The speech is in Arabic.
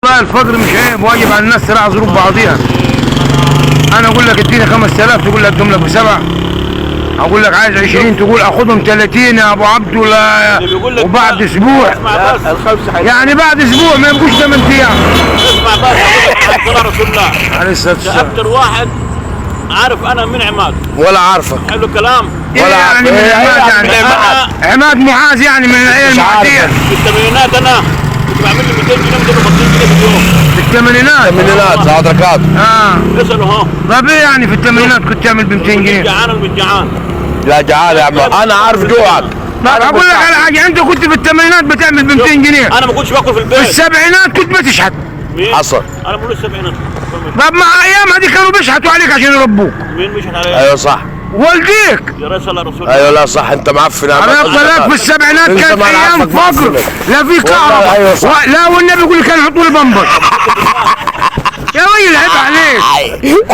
والله الفقر مش عيب، واجب على الناس تراعي ظروف بعضيها. انا اقول لك اديني 5000 تقول لك ادهم لك بسبعه. اقول لك عايز 20 تقول اخدهم 30 يا ابو عبد ولا وبعد اسبوع يعني بعد اسبوع ما يبقوش 8 ايام. اسمع بس صلى رسول الله عليه الصلاه ده والسلام. اكتر واحد عارف انا من عماد. ولا عارفه. حلو الكلام. ولا يعني من عماد يعني عماد معاذ يعني من العيله المعديه. في الثمانينات انا كنت بعمل لي 200 جنيه 250 جنيه في اليوم. في الثمانينات ساعات ركاب. اسألوا ها. طب ايه يعني في الثمانينات كنت تعمل ب 200 جنيه؟ جعان ولا مش جعان؟ لا جعان يا عم، انا عارف جوعك. طب اقول لك على حاجه، انت كنت في الثمانينات بتعمل ب 200 جنيه. انا ما كنتش باكل في البيت. في السبعينات كنت بتشحت. مين؟ حصل. انا بقول السبعينات. طب مع ايامها دي كانوا بيشحتوا عليك عشان يربوك. مين مشحت علي؟ ايوه صح. والديك. يا رسول رسول. ايوه لا صح، انت معفن. انا اطلق في السبعينات انت كانت ما ايام عارفك فقر، معفن. لا في كهرباء أيوة صح. لا والنبي يقول لي كانوا يحطوا لي بمبر. يا ويل عيب عليك.